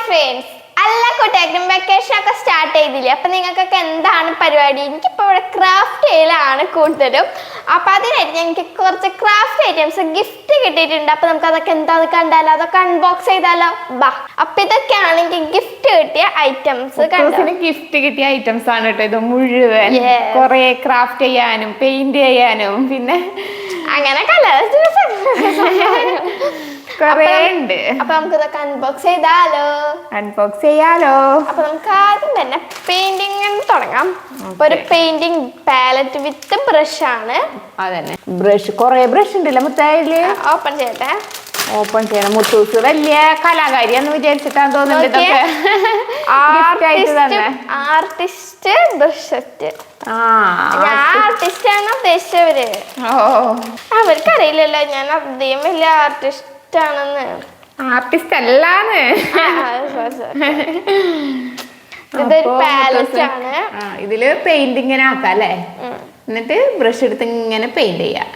Friends, എല്ലാ കുട്ടികൾക്കും vacation ഒക്കെ സ്റ്റാർട്ട് ചെയ്തില്ലേ? അപ്പം നിങ്ങൾക്കൊക്കെ എന്താണ് പരിപാടി? എനിക്കിപ്പോൾ ഇവിടെ ക്രാഫ്റ്റ് ചെയ്യലാണ് കൂടുതലും. അപ്പം അതിനായിട്ട് ഞങ്ങൾക്ക് കുറച്ച് ക്രാഫ്റ്റ് ഐറ്റംസ് ഗിഫ്റ്റ് കിട്ടിയിട്ടുണ്ട്. അപ്പം നമുക്ക് അതൊക്കെ എന്താന്ന് കണ്ടാലോ, അതൊക്കെ അൺബോക്സ് ചെയ്താലോ? ബാ. അപ്പം ഇതൊക്കെയാണ് എനിക്ക് ഗിഫ്റ്റ് കിട്ടിയ ഐറ്റംസ്. ഗിഫ്റ്റ് കിട്ടിയ ഐറ്റംസ് ആണ് കേട്ടോ ഇത് മുഴുവൻ. കുറെ ക്രാഫ്റ്റ് ചെയ്യാനും പെയിന്റ് ചെയ്യാനും പിന്നെ അങ്ങനെ കളേഴ്സ് അപ്പൊ നമുക്ക് ഇതൊക്കെ അൺബോക്സ് ചെയ്താലോ? അപ്പൊ നമുക്ക് ആദ്യം തന്നെ പെയിന്റിങ് തുടങ്ങാം. ഒരു പെയിന്റിങ് പാലറ്റ് വിത്ത് ബ്രഷ് ആണ്. അതന്നെ ബ്രഷ്, കൊറേ ബ്രഷ് ഉണ്ടല്ലോ മുത്തായില്. ഓപ്പൺ ചെയ്യട്ടെ. ഓപ്പൺ ചെയ്യണം. മുത്തൂസ് വലിയ കലാകാരിയാന്ന് വിചാരിച്ചിട്ടാന്ന് തോന്നുന്നുണ്ട്. Artist brush set. ആർട്ടിസ്റ്റ് ആണ് ഉദ്ദേശിച്ചവര്. അവർക്കറിയില്ലല്ലോ ഞാൻ അധികം വലിയ ആർട്ടിസ്റ്റ് ആണെന്ന്. ആർട്ടിസ്റ്റ് അല്ലാന്ന്. ഇതൊരു പാലറ്റ് ആണ്. ഇതില് പെയിന്റ് ഇങ്ങനെ ആക്കാം അല്ലേ? എന്നിട്ട് ബ്രഷ് എടുത്ത് ഇങ്ങനെ പെയിന്റ് ചെയ്യാം.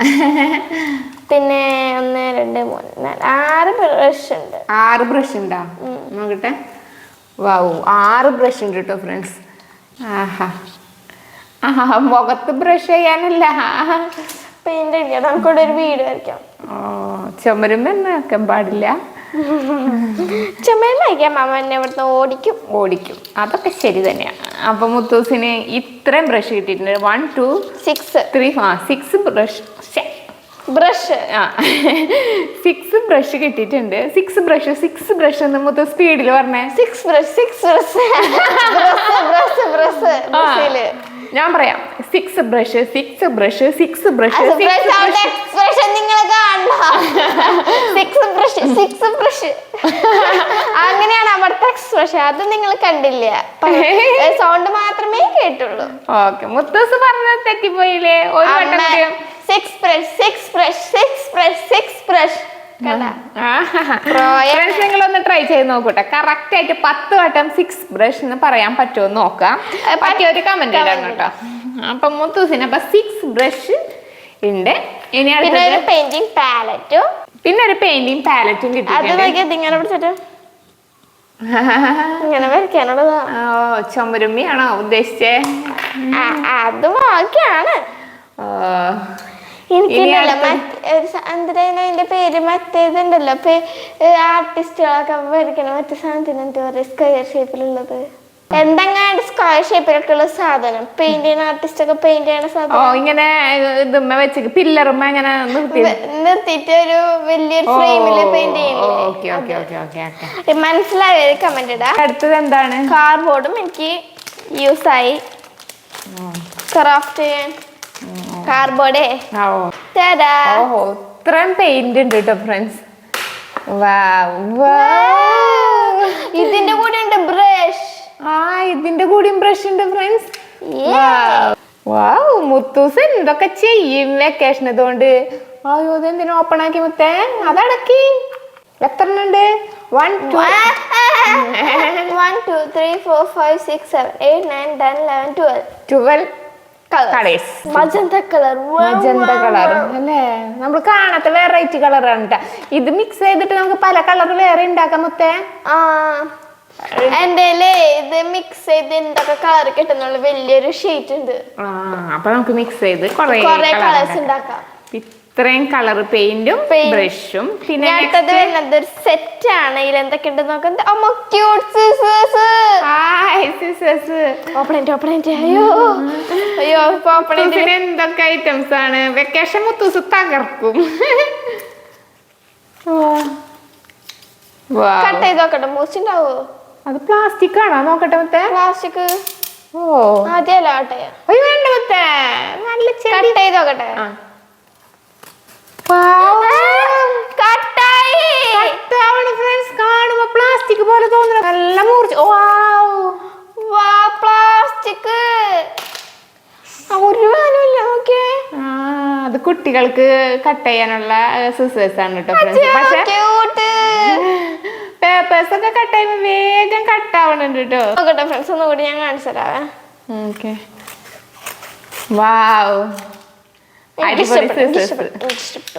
പിന്നെ 1 2 3 4 6 ബ്രഷ് ഉണ്ട്. 6 ബ്രഷ് ഉണ്ടാ? നോക്കട്ടെ. വാവു, 6 ബ്രഷ് ഉണ്ട് കേട്ടോ ഫ്രണ്ട്സ്. മുഖത്ത് ബ്രഷ് ചെയ്യാനല്ല, പെയിന്റ് അടിക്കാം. നമുക്കിവിടെ ഒരു വീട് വരയ്ക്കാം. ചുമരുമ്പോ ആക്കാൻ പാടില്ല. ചുമരുമ്പ വയ്ക്കാം. മാമ എന്നെ ഇവിടുന്ന് ഓടിക്കും. അതൊക്കെ ശരി തന്നെയാണ്. അപ്പൊ മുത്തൂസിന് ഇത്രയും ബ്രഷ് കിട്ടിയിട്ടുണ്ട്. 1 2 6 6 ബ്രഷ് 6 ബ്രഷ് കിട്ടിയിട്ടുണ്ട്. 6 ബ്രഷ് എന്ന് മൊത്തം സ്പീഡിൽ പറഞ്ഞേ. 6 ബ്രഷ്. ഞാൻ പറയാം. 6 ബ്രഷ് അങ്ങനെയാണ് അവിടുത്തെ എക്സ്പ്രഷൻ. അത് നിങ്ങൾ കണ്ടില്ല, സൗണ്ട് മാത്രമേ കേട്ടുള്ളൂ. ഓക്കെ, മുത്തൂസ് പറഞ്ഞത് തെറ്റിപ്പോയില്ലേ? ഒരു വട്ടം 6 ബ്രഷ്. നിങ്ങളൊന്ന് ട്രൈ ചെയ്ത് നോക്കൂട്ടെ. കറക്റ്റ് ആയിട്ട് 10 വട്ടം 6 ബ്രഷ് എന്ന് പറയാൻ പറ്റുമോ നോക്കാം. പറ്റിയൊരു കമന്റ് ഇടാം കേട്ടോ. അപ്പൊ മുത്തൂസിന് 6 ബ്രഷ് ഉണ്ട്. ഇനി അടുത്ത പെയിന്റിംഗ് പാലറ്റും, പിന്നെ ഒരു പെയിന്റിംഗ് പാലറ്റും കിട്ടി. ഇങ്ങനെ പിടിച്ചിട്ട് ഇങ്ങനെ വരയ്ക്കാനുള്ളതാ. ചുമരുമ്മിയാണോ ഉദ്ദേശിച്ചേ? അത് ബാക്കിയാണ്. അതിന്റെ പേര് മറ്റേതുണ്ടല്ലോ, ആർട്ടിസ്റ്റുകളൊക്കെ വരയ്ക്കണ മറ്റേ സാധനത്തിന് എന്താ പറയുക? സ്ക്വയർ ഷേപ്പിലുള്ളത്, എന്തെങ്കിലും സ്ക്വയർ ഷേപ്പിലൊക്കെ ഉള്ള സാധനം. പെയിന്റ് ചെയ്യുന്ന ആർട്ടിസ്റ്റ് ഒക്കെ പെയിന്റ് ചെയ്യണ സാധനം. ഇങ്ങനെ വെച്ച് പില്ലറുമ്മ ഇങ്ങനെ നിർത്തിയിട്ട് ഒരു വലിയൊരു ഫ്രെയിമില് പെയിന്റ് ചെയ്യുന്നത്. മനസ്സിലായ കമന്റ് ഇടാ. അടുത്തത് എന്താണ്? കാർഡ്ബോർഡും എനിക്ക് യൂസ് ആയി ക്രാഫ്റ്റ് ചെയ്യാൻ. കാർഡ്ബോർഡേ ഇത്രയും പെയിന്റ് ഉണ്ട് കേട്ടോ ഫ്രണ്ട്സ്. ഇതിന്റെ കൂടെ ഉണ്ട് ബ്രഷ്. ഇതിന്റെ കൂടെയും ബ്രഷ് ഉണ്ട് ഫ്രണ്ട്സ്. മുത്തൂസ് എന്തൊക്കെ ചെയ്യും വെക്കേഷൻ ഇതുകൊണ്ട്. അയ്യോ, ഇതെന്തിനാ ഓപ്പൺ ആക്കി മുത്തേ? അതടക്കി. എത്ര ഉണ്ട്? 1 2 3 4 5 6 7 8 9 10 11 12 കളേഴ്സ്. മജന്ത കളർ അല്ലേ? നമ്മൾ കാണാത്ത വെറൈറ്റി കളറാണ് കേട്ടോ. ഇത് മിക്സ് ചെയ്തിട്ട് നമുക്ക് പല കളർ വേറെ ഉണ്ടാക്കാം മുത്തേ. എന്റെ ഇത് മിക്സ് ചെയ്ത് എന്തൊക്കെ കളർ കിട്ടുന്നുള്ള വലിയൊരു ഷീറ്റ് ഉണ്ട്. അപ്പൊ നമുക്ക് മിക്സ് ചെയ്ത് കുറെ കളേഴ്സ് ഉണ്ടാക്കാം. ഇത്രയും കളർ പെയിന്റും ബ്രഷും. പിന്നെ അടുത്തത് വരുന്നത് ഒരു സെറ്റ് ആണ്. ഇതിൽ എന്തൊക്കെ ഉണ്ട് നോക്കാം. എന്തൊക്കെ ഐറ്റംസ് ആണ്. വെക്കേഷൻ മുത്തൂസ് തകർക്കും. കട്ട് ചെയ്ത് നോക്കട്ടെ, മൂച്ചിണ്ടാവോ? അത് പ്ലാസ്റ്റിക് ആണോ? നോക്കട്ടെ മുത്തേ. പ്ലാസ്റ്റിക് ആദ്യമല്ല ആട്ടെ. വേണ്ട മുത്തേ, നല്ല കട്ട് ചെയ്ത് നോക്കട്ടെ. കാണുമ്പോ പ്ലാസ്റ്റിക് പോലെ തോന്നുന്നു. നല്ല മൂർച്ച. പ്ലാസ്റ്റിക് ഒരു വേനല്ല. നോക്കിയേ, അത് കുട്ടികൾക്ക് കട്ട് ചെയ്യാനുള്ള സിസേഴ്സ് ആണ് കേട്ടോ ഫ്രണ്ട്സ്. പക്ഷെ പേപ്പേഴ്സ് ഒക്കെ കട്ട് ചെയ്യുമ്പോ വേഗം കട്ട് ആവണുണ്ട് കേട്ടോ. നോക്കട്ടെ ഫ്രണ്ട്സ്, ഒന്നുകൂടി ഞാൻ കാണിച്ചു തരാവേ. ഓക്കെ. വാവ്, അടിപൊളി scissors.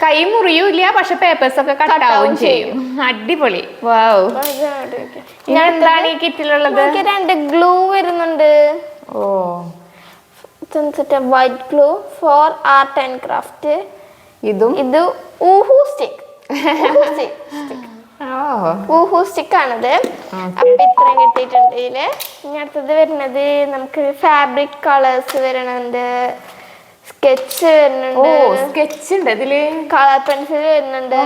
കൈ മുറിയൂല, പക്ഷെ പേപ്പേഴ്സ് ഒക്കെ കട്ടാവും ചെയ്യും. അടിപൊളി. വാവ്. ഞാൻ എന്താണ് ഈ കിറ്റിലുള്ളത്? 2 ഗ്ലൂ വരുന്നുണ്ട്. Oh, white glue for art and craft. ഇത് ഊഹു സ്റ്റിക്ക്. ഊഹു സ്റ്റിക്ക് ആണത്. അപ്പൊ ഇത്രയും കിട്ടിയിട്ടുണ്ട് ഇതില്. ഇനി അടുത്തത് വരുന്നത് നമുക്ക് ഫാബ്രിക് കളേഴ്സ് വരുന്നുണ്ട്, സ്കെച്ച് വരുന്നുണ്ട്, സ്കെച്ച് ഉണ്ട് ഇതില്, കളർ പെൻസിൽ വരുന്നുണ്ട്.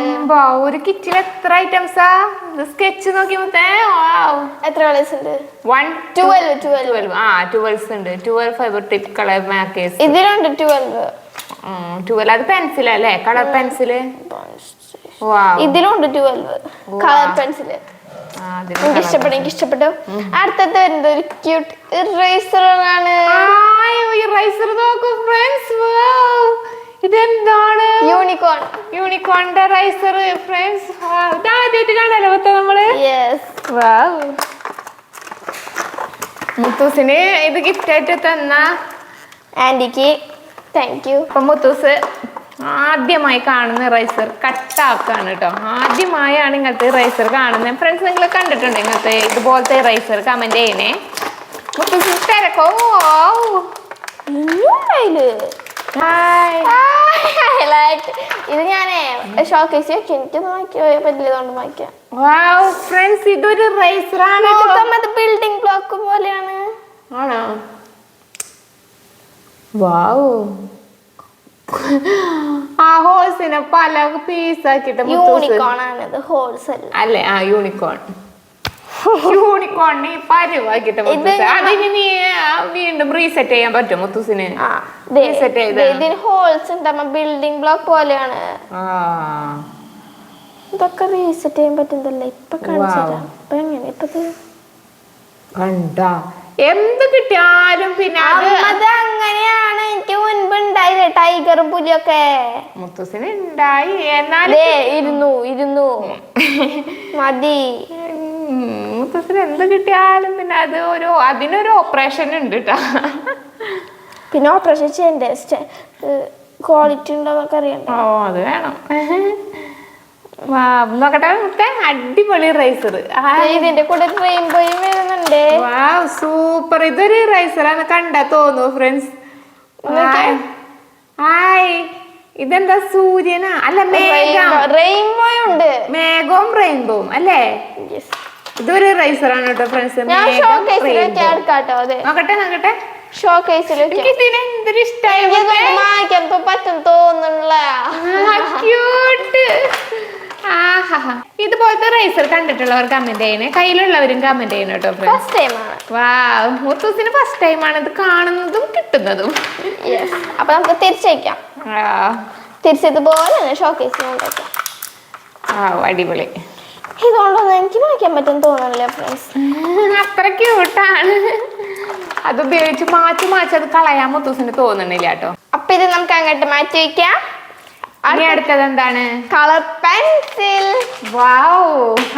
ഒരു കിറ്റിൽ എത്ര ഐറ്റംസാ? സ്കെച്ച് നോക്കി എത്ര കളേഴ്സ് ഉണ്ട്? 12 ഉണ്ട്. 12 ഫൈബർ ടിപ്പ് കളർ മാർക്കേഴ്സ്. ഇതിലുണ്ട് 12. 12 അത് പെൻസിലല്ലേ, കളർ പെൻസില്. ഇതിലുണ്ട് 12 കളർ പെൻസില്. എനിക്ക് ഇഷ്ടപ്പെട്ടു. അടുത്തത് വരുന്നത് ഒരു ക്യൂട്ട് ഇറേസർ ആണ്. ഇറേസർ നോക്കൂ ഫ്രണ്ട്സ്. ഇതെന്താണ്? യൂണിക്കോണിന്റെ ഇറേസർ ഫ്രണ്ട്സ്. ആദ്യമായിട്ട് കാണാലോ നമ്മള്. മുത്തൂസിന് ഇത് ഗിഫ്റ്റ് ആയിട്ട് തന്ന ആന്റിക്ക് താങ്ക് യു. അപ്പൊ മുത്തൂസ് ആദ്യമായി കാണുന്ന ഇറേസർ കട്ടാക്കാണ് കേട്ടോ. ആദ്യമായാണ് ഇങ്ങനത്തെ ഇറേസർ കാണുന്നത്. ഫ്രണ്ട്സ്, നിങ്ങൾ കണ്ടിട്ടുണ്ട് ഇങ്ങനത്തെ ഇതുപോലത്തെ ഇറേസർ? കമന്റ് ചെയ്യണേ. മുത്തൂസ് തിരക്കോ? ഇത് ഞാനേ ഷോക്കേസ് എനിക്കൊന്നും പറ്റില്ലതുകൊണ്ട് വായിക്കാം. ഫ്രണ്ട്സ്, ഇതൊരു ഇറേസർ ആണ്. ബിൽഡിംഗ് ബ്ലോക്ക് പോലെയാണ്. ആണോ? വാവ്. ആ ഹോൾസിനെ പല പീസാക്കിട്ട് യൂണിക്കോൺ ആണത്, ഹോൾസ് അല്ലേ? യൂണിക്കോൺ. യൂണിക്കോണിനെ പരുവാക്കിട്ട് അതിന് നീ വീണ്ടും റീസെറ്റ് ചെയ്യാൻ പറ്റും മുത്തൂസിന്? ഇതിന് ഹോൾസ് ഉണ്ടാകുമ്പോ ബിൽഡിംഗ് ബ്ലോക്ക് പോലെയാണ്. ഇതൊക്കെ റീസെറ്റ് ചെയ്യാൻ പറ്റുന്നതല്ലേ? ഇപ്പൊ കാണിച്ചാ ഇപ്പൊ എങ്ങനെ ഇപ്പത് കണ്ടാ എന്ത് കിട്ടിയാലും പിന്നെ അത് അങ്ങനെയാണ്. എനിക്ക് മുൻപ് ഉണ്ടായില്ലേ ടൈഗറും പുലിയൊക്കെ? മുത്തൂസിന് ഉണ്ടായി. എന്നാലും ഇരുന്നു മതി. മുത്തൂസിന് എന്ത് കിട്ടിയാലും പിന്നെ അത് അതിനൊരു ഓപ്പറേഷൻ ഉണ്ട് കേട്ടാ. പിന്നെ ഓപ്പറേഷൻ ചെയ്യണ്ടേ? ക്വാളിറ്റി ഉണ്ടോന്നൊക്കെ അറിയണ്ടേ? അത് വേണം. നോക്കട്ടെ, അടിപൊളി റൈസർ. ഇതിന്റെ കൂടെ റെയിൻബോയും വരുന്നുണ്ട്. സൂപ്പർ. ഇതൊരു റൈസറാന്ന് കണ്ടാ തോന്നുന്നു ഫ്രണ്ട്സ്. ഇതെന്താ സൂര്യനാ? അല്ല, റെയിൻബോയും ഉണ്ട്. മേഘവും റെയിൻബോവും അല്ലേ? ഇതൊരു റൈസറാണ് കേട്ടോ ഫ്രണ്ട്സ്. നോക്കട്ടെ ഷോക്കേസിൽ ഇതിന് എന്തൊരു ഇഷ്ടമായി. പറ്റും തോന്നുന്നില്ല. ഇതുപോലത്തെ റൈസർ കണ്ടിട്ടുള്ളവർ കമന്റ് ചെയ്യണേ. കയ്യിലുള്ളവരും കമന്റ് ചെയ്യണം കേട്ടോ ഫ്രണ്ട്സ്. മുത്തൂസിന് ഫസ്റ്റ് ടൈം ആണ് ഇത് കാണുന്നതും കിട്ടുന്നതും. അപ്പൊ നമുക്ക് തിരിച്ചയക്കാം. തിരിച്ചതുപോലെ ഷോക്കേസിൽ അടിപൊളി. ഇതുകൊണ്ടൊന്നും എനിക്ക് വായിക്കാൻ പറ്റും തോന്നുന്നില്ല ഫ്രണ്ട്സ്. അത്ര ക്യൂട്ടാണ്. അത് ഉപയോഗിച്ച് മാച്ച് അത് കളയാൻ മുത്തൂസിന് തോന്നുന്നില്ല കേട്ടോ. അപ്പൊ ഇത് നമുക്ക് അങ്ങോട്ട് മാറ്റി വയ്ക്കാം. അടുത്തത് എന്താണ്? Colour pencil.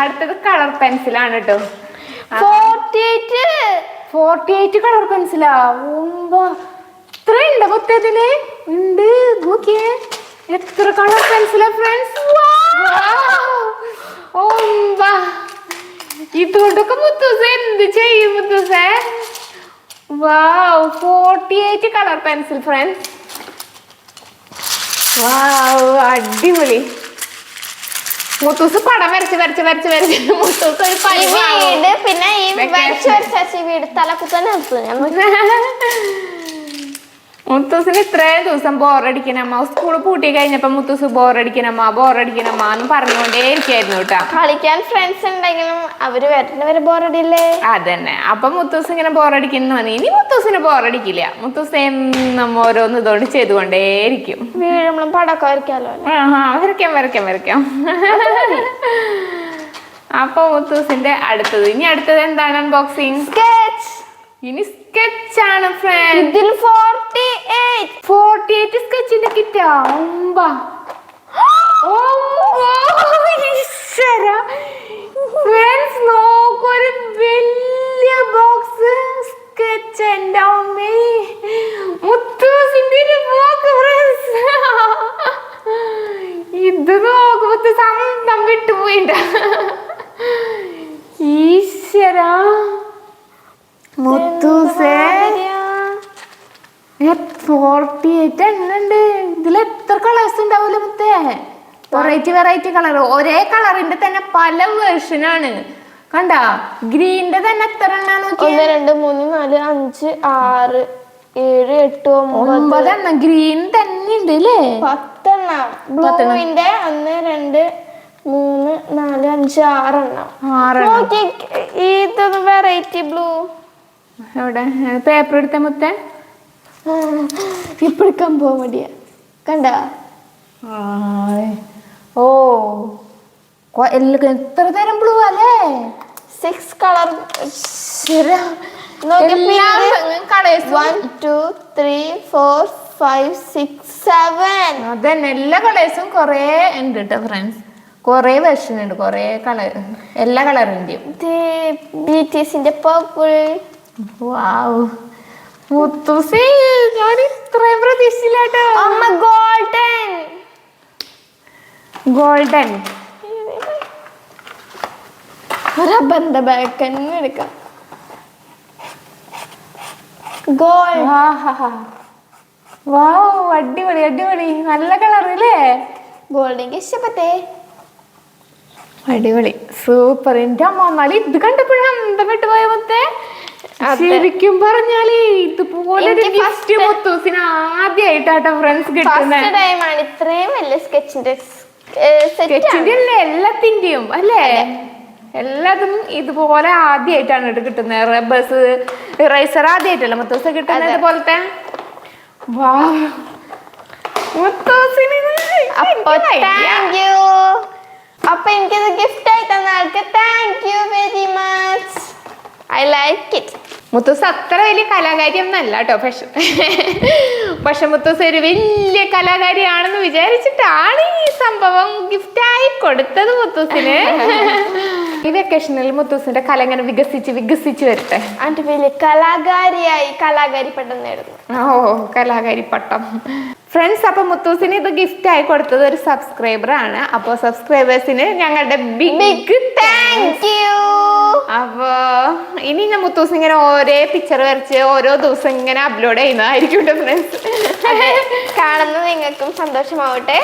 അടുത്തത് കളർ പെൻസിൽ ആണ് കേട്ടോ. 48 കളർ പെൻസിലാ. ഇത്രയുണ്ട് മൊത്തത്തില്. ഉണ്ട്, നോക്കിയേ എത്ര കളർ പെൻസിലാ ഫ്രണ്ട്സ്. ഇതുകൊണ്ടൊക്കെ മുത്തൂസ് എന്ത് ചെയ്യും മുത്തൂസേ? 48 കളർ പെൻസിൽ ഫ്രണ്ട്സ്. അടിപൊളി. മുത്തൂസ് പടം വരച്ച് മുത്തൂസ് ഒരു വീട്. പിന്നെ ഈ വീട് തലക്കുത്തന്നെ മുത്തൂസിന് ഇത്രയും ദിവസം ബോറടിക്കണമ്മ. സ്കൂൾ പൂട്ടി കഴിഞ്ഞപ്പോ മുത്തൂസ് ബോറടിക്കണമ്മ എന്ന് പറഞ്ഞുകൊണ്ടേ ഇരിക്കായിരുന്നു കേട്ടാ. കളിക്കാൻ ഫ്രണ്ട്സ് ഉണ്ടെങ്കിലും അവര് വരുന്നവരെ ബോറടില്ലേ? അതന്നെ. അപ്പൊ മുത്തൂസ് ഇങ്ങനെ ബോറടിക്കുന്നു. ഇനി മുത്തൂസിന് ബോറടിക്കില്ല. മുത്തൂസ് എന്നും ഓരോന്ന് ഇതോട് ചെയ്തുകൊണ്ടേയിരിക്കും. വീഴുമ്പോഴും പടക്കം വരയ്ക്കാലോ. വരയ്ക്കാം. അപ്പൊ മുത്തൂസിന്റെ ഇനി അടുത്തത് എന്താണ്? അൺബോക്സിങ്. ഇനി സ്കെച്ച് ആണ് ഫ്രണ്ട്സ്. ഇതിൽ 48 സ്കെച്ചിന്റെ കിറ്റാ. ഫ്രണ്ട്സ് നോക്കൂ, ഒരു വലിയ ബോക്സ് സ്കെച്ച്. എന്റെ അമ്മേ, മുത്തൂസിന്റെ ഒരു ബോക്സ് ഫ്രണ്ട്സ്. തരാ. മുത്തൂസേ 48 എണ്ണുണ്ട്. ഇതിൽ എത്ര കളേഴ്സ് ഉണ്ടാവൂല മുത്തേ? Variety colour. ഒരേ കളറിന്റെ തന്നെ പല വേർഷനാണ്. കണ്ട ഗ്രീനിന്റെ തന്നെ എത്ര എണ്ണാണ്? 1 2 3 4 5 6 7 8 9 എണ്ണം ഗ്രീൻ തന്നെ ഉണ്ട് അല്ലേ? 10 എണ്ണം. ബ്ലൂവിന്റെ 1 2 3 4 5 6 എണ്ണം. ഇതൊന്ന് വെറൈറ്റി ബ്ലൂ. എവിടെ പേപ്പർ എടുത്ത മുത്തേ? ഇപ്പഴേക്കാൻ പോവാൻ മടിയാ. കണ്ട ഓ എത്ര തരം ബ്ലൂ അല്ലേ? 6 കളർ. 1 2 3 4 5 6 7. അതന്നെ എല്ലാ കളേഴ്സും കൊറേ ഉണ്ട് കേട്ടോ ഫ്രണ്ട്സ്. കൊറേ വെർഷൻ ഉണ്ട്, കൊറേ കളർ, എല്ലാ കളറിന്റെയും. BTSന്റെ പർപ്പിൾ. വാവ് മുത്തൂസി, ഞാൻ ഇത്രയും പ്രതീക്ഷിച്ചില്ലാട്ടോ. അമ്മ ഗോൾഡൻ. ഗോൾഡൻ റബ്ബറിന്റെ ബാഗ് തന്നെ എടുക്കാം. ഗോൾഡ്. വാവ് അടിപൊളി നല്ല കളർ അല്ലേ? ഗോൾഡ് എനിക്ക് ഇഷ്ടപ്പെട്ടേ. അടിപൊളി സൂപ്പർ. എന്റെ അമ്മ എന്നാലും ഇത് കണ്ടപ്പോഴും അന്തപ്പെട്ട് പോയ മൊത്തേ. ശരിക്കും പറഞ്ഞാല് ഇതുപോലെ ഗിഫ്റ്റ് മുത്തൂസിന് ആദ്യമായിട്ടാട്ടോ ഫ്രണ്ട്സ് കിട്ടുന്നത്. ഇത്രയും വലിയ സ്കെച്ചിന്റെ അല്ലേ എല്ലാത്തിന്റെയും അല്ലേ? എല്ലാതും ഇതുപോലെ ആദ്യമായിട്ടാണ് ഇവിടെ കിട്ടുന്നത്. റബ്ബേഴ്സ് ഇറേസർ ആദ്യമായിട്ടല്ല മുത്തൂസ് കിട്ടുന്നത് ഇതുപോലത്തെ. അപ്പൊ എനിക്കത് ഗിഫ്റ്റ് ആയി തന്ന ആൾക്ക് thank you very much. I like it. Muthoos അത്ര വലിയ കലാകാരിയൊന്നല്ല കേട്ടോ. പക്ഷെ മുത്തൂസ് ഒരു വലിയ കലാകാരിയാണെന്ന് വിചാരിച്ചിട്ടാണ് ഈ സംഭവം ഗിഫ്റ്റായി കൊടുത്തത് മുത്തൂസിന്. ഈ വെക്കേഷനിൽ മുത്തൂസിന്റെ കല ഇങ്ങനെ വികസിച്ച് വരട്ടെ. അത് വലിയ കലാകാരി പട്ടം നേടുന്നു. ഓ കലാകാരി പട്ടം. ഫ്രണ്ട്സ്, അപ്പൊ മുത്തൂസിന് ഇത് ഗിഫ്റ്റ് ആയി കൊടുത്തത് ഒരു സബ്സ്ക്രൈബർ ആണ്. അപ്പൊ സബ്സ്ക്രൈബേഴ്സിന് ഞങ്ങളുടെ ബിഗ് താങ്ക് യു. അപ്പൊ ഇനി ഞാൻ മുത്തൂസ് ഇങ്ങനെ ഓരോ പിക്ചർ വരച്ച് ഓരോ ദിവസം ഇങ്ങനെ അപ്ലോഡ് ചെയ്യുന്നതായിരിക്കും ഫ്രണ്ട്സ്. കാണുന്ന നിങ്ങൾക്കും സന്തോഷമാവട്ടെ.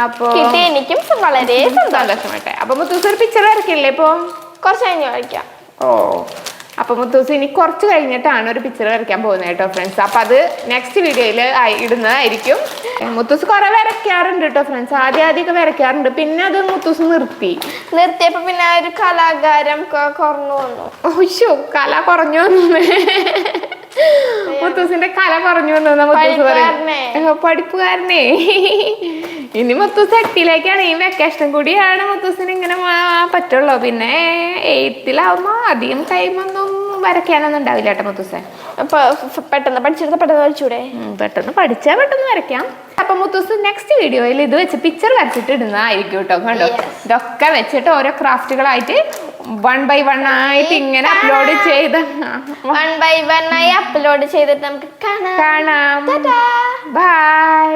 അപ്പൊ എനിക്കും വളരെ സന്തോഷമാവട്ടെ. അപ്പൊ മുത്തൂസ് ഒരു പിക്ചർ വരക്കില്ലേ ഇപ്പൊ? കുറച്ച് കഴിഞ്ഞ് വരയ്ക്കാം. ഓ അപ്പൊ മുത്തൂസ് ഇനി കുറച്ച് കഴിഞ്ഞിട്ടാണ് ഒരു പിക്ചർ വരയ്ക്കാൻ പോകുന്നത് കേട്ടോ ഫ്രണ്ട്സ്. അപ്പൊ അത് നെക്സ്റ്റ് വീഡിയോയിൽ ഇടുന്നതായിരിക്കും. മുത്തൂസ് കുറെ വരയ്ക്കാറുണ്ട് കേട്ടോ ഫ്രണ്ട്സ്. ആദ്യമൊക്കെ വരയ്ക്കാറുണ്ട്, പിന്നെ അത് മുത്തൂസ് നിർത്തിയപ്പോ പിന്നെ ഒരു കലാകാരം കുറഞ്ഞു വന്നു. ഓശോ കല കുറഞ്ഞു വന്നു. മുത്തൂസിന്റെ കല കുറഞ്ഞു വന്നു മുത്തൂസ് പറയും. പഠിപ്പുകാരനെ. ഇനി മുത്തൂസ് 8ലേക്കാണ്. ഈ വെക്കേഷൻ കൂടിയാണ് മുത്തൂസിന് ഇങ്ങനെ പറ്റുള്ളൂ. പിന്നെ 8ലാവുമ്പോ അധികം ടൈമൊന്നും വരയ്ക്കാനൊന്നും ഉണ്ടാവില്ല കേട്ടോ മുത്തൂസെ. അപ്പൊ പെട്ടെന്ന് വരച്ചൂടെ? പെട്ടെന്ന് പഠിച്ചാൽ പെട്ടെന്ന് വരയ്ക്കാം. അപ്പൊ മുത്തൂസ് നെക്സ്റ്റ് വീഡിയോയിൽ ഇത് വെച്ച് പിക്ചർ വരച്ചിട്ട് ഇടുന്നതായിരിക്കും കേട്ടോ. കണ്ടോ, ഇതൊക്കെ വെച്ചിട്ട് ഓരോ ക്രാഫ്റ്റുകളായിട്ട് 1 by 1 ആയിട്ട് ഇങ്ങനെ അപ്ലോഡ് ചെയ്ത് 1 by 1 ആയി അപ്ലോഡ് ചെയ്തിട്ട് നമുക്ക് കാണാം. ബൈ.